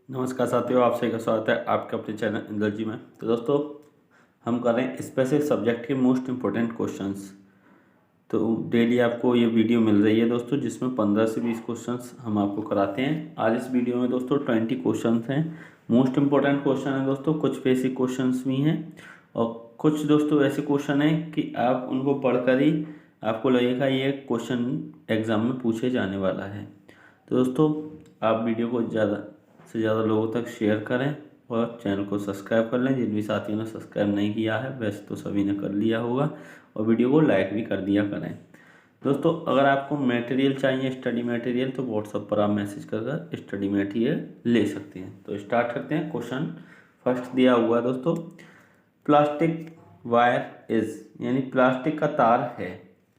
नमस्कार साथियों, आप सभी का स्वागत है आपके अपने चैनल इंदर में। तो दोस्तों, हम कर रहे हैं स्पेसिफिक सब्जेक्ट के मोस्ट इम्पोर्टेंट क्वेश्चंस। तो डेली आपको ये वीडियो मिल रही है दोस्तों, जिसमें 15 से 20 क्वेश्चंस हम आपको कराते हैं। आज इस वीडियो में दोस्तों 20 क्वेश्चंस हैं। मोस्ट इम्पोर्टेंट क्वेश्चन है दोस्तों, कुछ बेसिक क्वेश्चंस भी हैं और कुछ दोस्तों ऐसे क्वेश्चन हैं कि आप उनको पढ़कर ही आपको लगेगा ये क्वेश्चन एग्ज़ाम में पूछे जाने वाला है। तो दोस्तों, आप वीडियो को ज़्यादा से ज़्यादा लोगों तक शेयर करें और चैनल को सब्सक्राइब कर लें। जिन भी साथियों ने सब्सक्राइब नहीं किया है वैसे तो सभी ने कर लिया होगा, और वीडियो को लाइक भी कर दिया करें। दोस्तों, अगर आपको मटेरियल चाहिए, स्टडी मटेरियल, तो व्हाट्सएप पर आप मैसेज कर स्टडी मटेरियल ले सकते हैं। तो स्टार्ट करते हैं। क्वेश्चन फर्स्ट दिया हुआ है दोस्तों, प्लास्टिक वायर इज, यानी प्लास्टिक का तार है,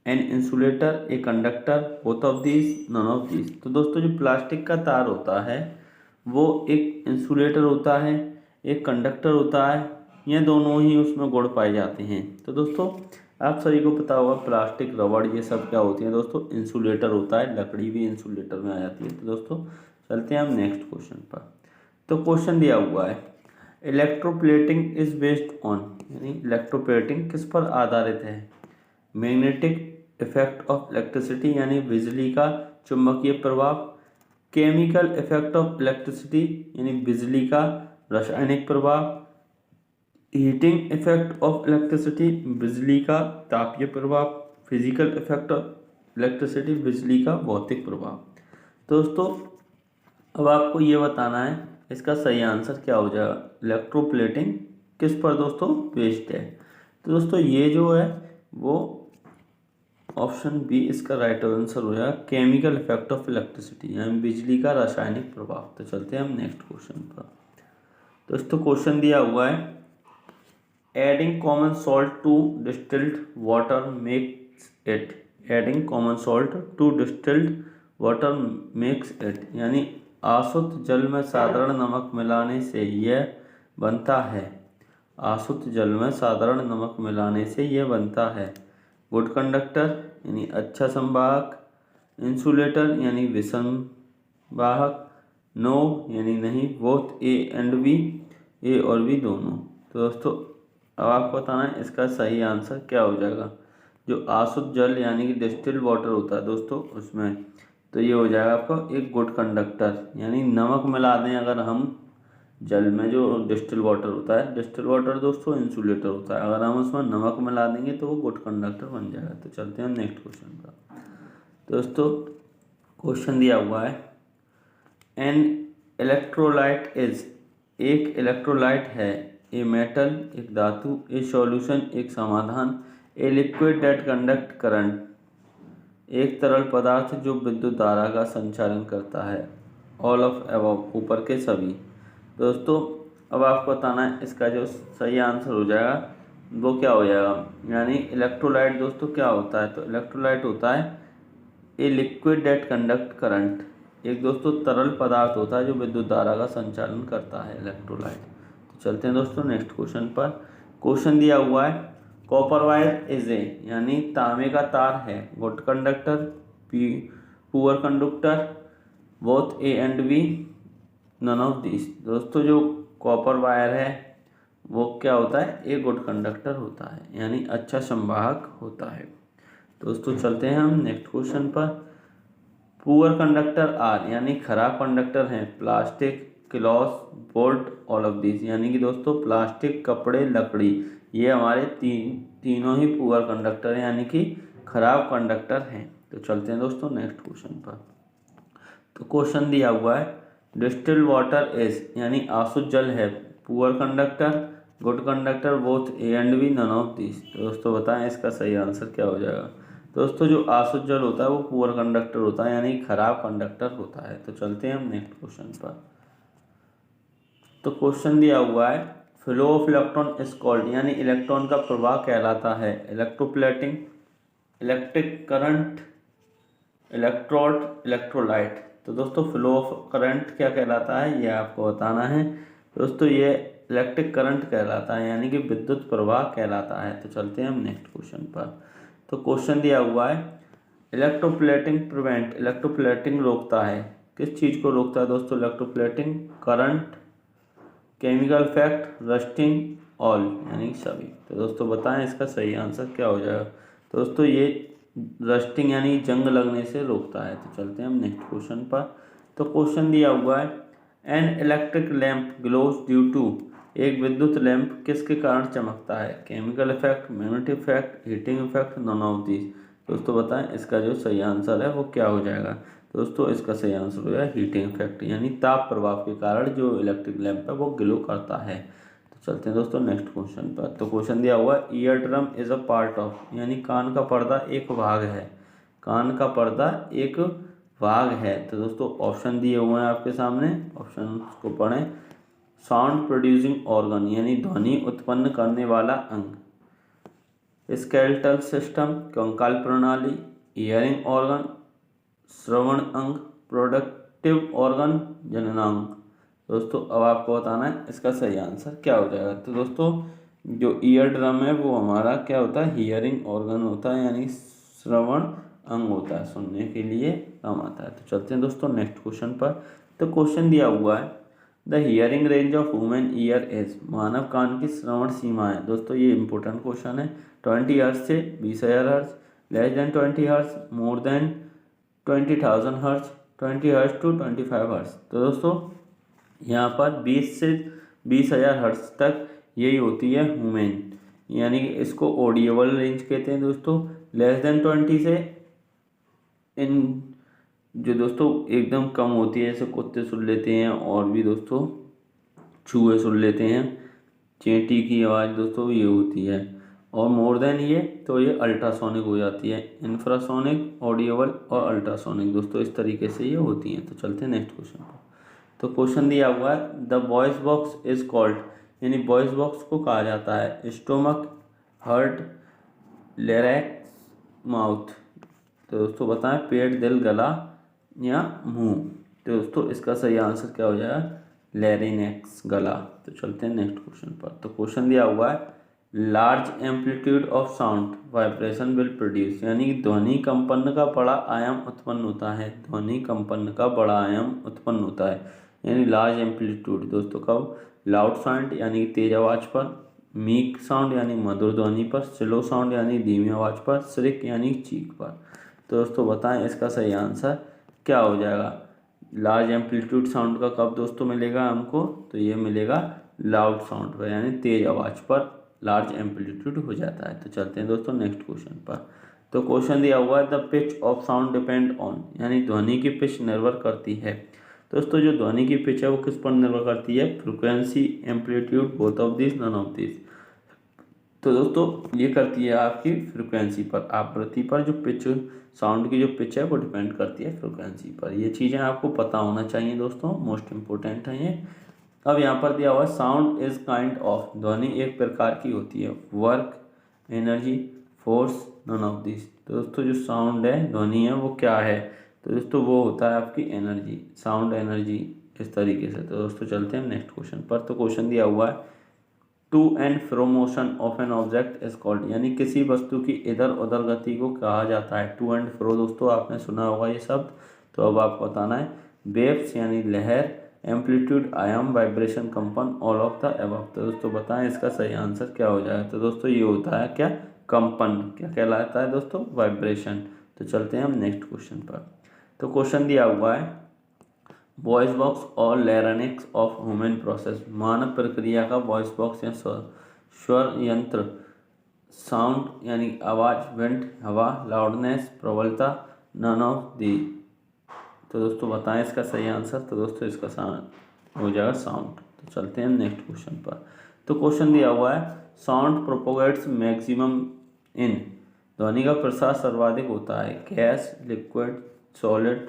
an insulator, a conductor, both of these, none of these. तो दोस्तों, जो प्लास्टिक का तार होता है वो एक इंसुलेटर होता है, एक कंडक्टर होता है, ये दोनों ही उसमें गुण पाए जाते हैं। तो दोस्तों, आप सभी को पता होगा प्लास्टिक, रबड़, ये सब क्या होती है दोस्तों, इंसुलेटर होता है। लकड़ी भी इंसुलेटर में आ जाती है। तो दोस्तों, चलते हैं हम नेक्स्ट क्वेश्चन पर। तो क्वेश्चन दिया हुआ है, इलेक्ट्रोप्लेटिंग इज बेस्ड ऑन, यानी इलेक्ट्रोप्लेटिंग किस पर आधारित है। मैग्नेटिक इफेक्ट ऑफ इलेक्ट्रिसिटी, यानी बिजली का चुंबकीय प्रभाव, केमिकल इफेक्ट ऑफ इलेक्ट्रिसिटी, यानी बिजली का रासायनिक प्रभाव, हीटिंग इफेक्ट ऑफ इलेक्ट्रिसिटी, बिजली का तापीय प्रभाव, फिजिकल इफेक्ट ऑफ इलेक्ट्रिसिटी, बिजली का भौतिक प्रभाव। दोस्तों, अब आपको ये बताना है इसका सही आंसर क्या हो जाएगा। इलेक्ट्रोप्लेटिंग किस पर दोस्तों बेस्ड है। तो दोस्तों, ये जो है वो ऑप्शन बी इसका राइट आंसर हो जाएगा, केमिकल इफेक्ट ऑफ इलेक्ट्रिसिटी, यानी बिजली का रासायनिक प्रभाव। तो चलते हैं हम नेक्स्ट क्वेश्चन पर। दोस्तों, क्वेश्चन दिया हुआ है, adding common salt to distilled water makes it, adding common salt to distilled water makes it, यानी आसुत जल में साधारण नमक मिलाने से यह बनता है, आसुत जल में साधारण नमक मिलाने से यह बनता है गुड कंडक्टर, यानी अच्छा संवाहक, इंसुलेटर, यानी विसंवाहक, नो, यानी नहीं, बोथ ए एंड बी, ए और बी दोनों। तो दोस्तों, अब आपको बताना है इसका सही आंसर क्या हो जाएगा। जो आसुत जल यानी कि डिस्टिल्ड वाटर होता है दोस्तों उसमें, तो ये हो जाएगा आपका एक गुड कंडक्टर, यानी नमक मिला दें अगर हम जल में, जो डिस्टिल वाटर होता है, डिस्टिल वाटर दोस्तों इंसुलेटर होता है, अगर हम उसमें नमक मिला देंगे तो वो गुड कंडक्टर बन जाएगा। तो चलते हैं हम नेक्स्ट क्वेश्चन पर। दोस्तों, क्वेश्चन दिया हुआ है, एन इलेक्ट्रोलाइट इज, एक इलेक्ट्रोलाइट है, ए मेटल, एक धातु, ए सॉल्यूशन, एक समाधान, a liquid that conduct current, एक तरल पदार्थ जो विद्युत धारा का संचालन करता है। ऑल ऑफ अबव, ऊपर के सभी। दोस्तों, अब आपको बताना है इसका जो सही आंसर हो जाएगा वो क्या हो जाएगा। यानी इलेक्ट्रोलाइट दोस्तों क्या होता है, तो इलेक्ट्रोलाइट होता है a liquid that conduct current, एक दोस्तों तरल पदार्थ होता है जो विद्युत धारा का संचालन करता है, इलेक्ट्रोलाइट। तो चलते हैं दोस्तों नेक्स्ट क्वेश्चन पर। क्वेश्चन दिया हुआ है, कॉपर वायर इज ए, यानी तांबे का तार है, good conductor, poor conductor, both A and B, none of this. दोस्तों, जो कॉपर वायर है वो क्या होता है, ए गुड कंडक्टर होता है, यानी अच्छा संवाहक होता है। दोस्तों, चलते हैं हम नेक्स्ट क्वेश्चन पर। पुअर कंडक्टर आर, यानी खराब कंडक्टर हैं, plastic, cloth, bolt, all of this, यानी कि दोस्तों प्लास्टिक, कपड़े, लकड़ी, ये हमारे तीनों ही पुअर कंडक्टर हैं, यानी कि खराब कंडक्टर हैं। तो चलते हैं दोस्तों नेक्स्ट क्वेश्चन पर। तो क्वेश्चन दिया हुआ है, डिस्टिल्ड वाटर इज, यानी आसुत जल है, poor conductor, good conductor, both A and B, none of this. तो दोस्तों बताएं इसका सही आंसर क्या हो जाएगा। दोस्तों, जो आसुत जल होता है वो पुअर कंडक्टर होता है, यानी खराब कंडक्टर होता है। तो चलते हैं हम नेक्स्ट क्वेश्चन पर। तो क्वेश्चन दिया हुआ है, flow of electron is called, यानी इलेक्ट्रॉन का प्रवाह कहलाता है, electroplating, electric current, electrode, electrolyte. तो दोस्तों, फ्लो ऑफ करंट क्या कहलाता है ये आपको बताना है। दोस्तों, ये इलेक्ट्रिक करंट कहलाता है, यानी कि विद्युत प्रवाह कहलाता है। तो चलते हैं हम नेक्स्ट क्वेश्चन पर। तो क्वेश्चन दिया हुआ है, इलेक्ट्रोप्लेटिंग प्रिवेंट, इलेक्ट्रोप्लेटिंग रोकता है, किस चीज़ को रोकता है दोस्तों? Electroplating, current, chemical effect, rusting, all यानी सभी। तो दोस्तों बताएं इसका सही आंसर क्या हो जाएगा? तो दोस्तों ये रस्टिंग यानी जंग लगने से रोकता है। तो चलते हैं हम नेक्स्ट क्वेश्चन पर। तो क्वेश्चन दिया हुआ है an electric lamp glows due to, एक विद्युत लैंप किसके कारण चमकता है? Chemical effect, magnetic effect, heating effect, none of these. दोस्तों बताएं इसका जो सही आंसर है वो क्या हो जाएगा? दोस्तों इसका सही आंसर हो जाएगा हीटिंग इफेक्ट, यानी ताप प्रभाव के कारण जो इलेक्ट्रिक लैंप है वो ग्लो करता है। तो चलते हैं दोस्तों नेक्स्ट क्वेश्चन पर। तो क्वेश्चन दिया हुआ है ear drum is a part of, यानी कान का पर्दा एक भाग है। कान का पर्दा एक भाग है। तो दोस्तों ऑप्शन दिए हुए हैं आपके सामने, ऑप्शन को पढ़ें। साउंड प्रोड्यूसिंग ऑर्गन यानी ध्वनि उत्पन्न करने वाला अंग, स्केलेटल सिस्टम कंकाल प्रणाली, हियरिंग ऑर्गन श्रवण अंग, प्रोडक्टिव ऑर्गन जननांग। दोस्तों अब आपको बताना है इसका सही आंसर क्या हो जाएगा। तो दोस्तों जो ईयर ड्रम है वो हमारा क्या होता है? हियरिंग ऑर्गन होता है, यानी श्रवण अंग होता है, सुनने के लिए काम आता है। तो चलते हैं दोस्तों नेक्स्ट क्वेश्चन पर। तो क्वेश्चन दिया हुआ है the hearing range of human ear is, मानव कान की श्रवण सीमा है। दोस्तों ये इंपॉर्टेंट क्वेश्चन है। 20 हर्ट्ज से 20,000 hertz, less than 20 hertz, more than 20,000 hertz, 20 hertz to 25 hertz. तो दोस्तों यहाँ पर 20 से 20,000 हर्ट्ज तक यही होती है ह्यूमन, यानी कि इसको ऑडिएबल रेंज कहते हैं दोस्तों। लेस देन 20 से इन जो दोस्तों एकदम कम होती है, जैसे कुत्ते सुन लेते हैं और भी दोस्तों चूहे सुन लेते हैं, चींटी की आवाज़ दोस्तों ये होती है। और मोर देन ये तो ये अल्ट्रासोनिक हो जाती है, इंफ्रासोनिक, ऑडिएबल और अल्ट्रासोनिक दोस्तों इस तरीके से ये होती हैं। तो चलते हैं नेक्स्ट क्वेश्चन पर। तो क्वेश्चन दिया हुआ है the voice box is called, यानी वॉइस बॉक्स को कहा जाता है स्टोमक, हार्ट, लेरेक्स, माउथ। तो दोस्तों बताएं पेट, दिल, गला या मुंह। तो दोस्तों इसका सही आंसर क्या हो जाएगा? लैरिंक्स, गला। तो चलते हैं नेक्स्ट क्वेश्चन पर। तो क्वेश्चन दिया हुआ है large amplitude of sound vibration will produce, यानी ध्वनि कंपन का बड़ा आयाम उत्पन्न होता है। ध्वनि कंपन का बड़ा आयाम उत्पन्न होता है, यानी लार्ज एम्पलीट्यूड दोस्तों कब? लाउड साउंड यानी तेज आवाज़ पर, मीक साउंड यानी मधुर ध्वनि पर, स्लो साउंड यानी धीमी आवाज़ पर, श्रिक यानी चीख पर। तो दोस्तों बताएं इसका सही आंसर क्या हो जाएगा? लार्ज एम्पलीट्यूड साउंड का कब दोस्तों मिलेगा हमको? तो ये मिलेगा लाउड साउंड पर, यानी तेज आवाज़ पर लार्ज एम्पलीट्यूड हो जाता है। तो चलते हैं दोस्तों नेक्स्ट क्वेश्चन पर। तो क्वेश्चन दिया हुआ है the pitch of sound depend on, यानी ध्वनि की पिच निर्भर करती है। दोस्तों जो ध्वनि की पिच है वो किस पर निर्भर करती है? Frequency, amplitude, both of this, none of this. तो दोस्तों ये करती है आपकी फ्रिक्वेंसी पर, आवृत्ति पर। जो पिच साउंड की जो पिच है वो डिपेंड करती है फ्रिक्वेंसी पर। ये चीज़ें आपको पता होना चाहिए दोस्तों, मोस्ट इम्पोर्टेंट है ये। अब यहाँ पर दिया हुआ है साउंड इज काइंड ऑफ, ध्वनि एक प्रकार की होती है। Work, energy, force, none of this. तो दोस्तों जो साउंड है, ध्वनि है, वो क्या है? तो दोस्तों वो होता है आपकी एनर्जी, साउंड एनर्जी इस तरीके से। तो दोस्तों चलते हैं नेक्स्ट क्वेश्चन पर। तो क्वेश्चन दिया हुआ है to and fro motion of an object is called, यानी किसी वस्तु की इधर उधर गति को कहा जाता है। टू एंड फ्रो दोस्तों आपने सुना होगा ये शब्द। तो अब आपको बताना है वेव्स यानी लहर, एम्पलीट्यूड आयाम, वाइब्रेशन कंपन, ऑल ऑफ द अबव। तो दोस्तों बताएं इसका सही आंसर क्या हो जाएगा? तो दोस्तों ये होता है क्या? कंपन। क्या कहलाता है दोस्तों? वाइब्रेशन। तो चलते हैं हम नेक्स्ट क्वेश्चन पर। तो क्वेश्चन दिया हुआ है वॉइस बॉक्स और लैरिंक्स ऑफ ह्यूमन प्रोसेस, मानव प्रक्रिया का वॉइस बॉक्स या स्वर यंत्र, साउंड यानी आवाज़, वेंट हवा, लाउडनेस प्रबलता, नन ऑफ दी। तो दोस्तों बताएं इसका सही आंसर। तो दोस्तों इसका हो जाएगा साउंड। तो चलते हैं नेक्स्ट क्वेश्चन पर। तो क्वेश्चन दिया हुआ है साउंड प्रोपोगेट्स मैक्सिमम इन, ध्वनि का प्रसार सर्वाधिक होता है गैस, लिक्विड, सॉलिड,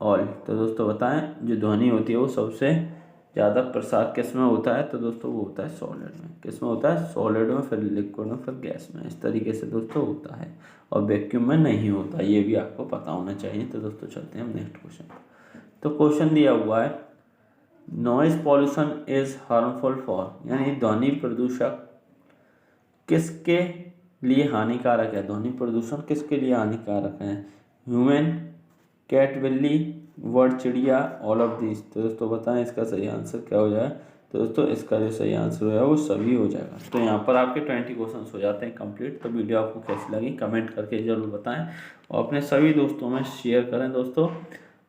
ऑल। तो दोस्तों बताएं जो ध्वनि होती है वो सबसे ज़्यादा प्रसार किस में होता है? तो दोस्तों वो होता है सॉलिड में। किस में होता है? सॉलिड में, फिर लिक्विड में, फिर गैस में। इस तरीके से दोस्तों होता है, और वैक्यूम में नहीं होता, ये भी आपको पता होना चाहिए। तो दोस्तों चलते हैं हम नेक्स्ट क्वेश्चन पर। तो क्वेश्चन दिया हुआ है noise pollution is harmful for, यानी ध्वनि प्रदूषक किसके लिए हानिकारक है? ध्वनि प्रदूषण किसके लिए हानिकारक है? ह्यूमन, कैट, बिल्ली, वर्ड चिड़िया, ऑल ऑफ दिस। तो दोस्तों बताएं इसका सही आंसर क्या हो जाए। तो दोस्तों इसका जो सही आंसर है वो सभी हो जाएगा। तो यहाँ पर आपके 20 क्वेश्चन हो जाते हैं कंप्लीट। तो वीडियो आपको कैसी लगी कमेंट करके ज़रूर बताएं और अपने सभी दोस्तों में शेयर करें दोस्तों।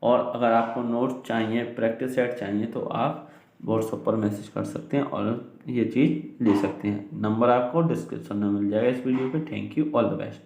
और अगर आपको नोट्स चाहिए, प्रैक्टिस सेट चाहिए तो आप व्हाट्सएप पर मैसेज कर सकते हैं और ये चीज़ ले सकते हैं। नंबर आपको डिस्क्रिप्शन में मिल जाएगा इस वीडियो पे। Thank you, all the best.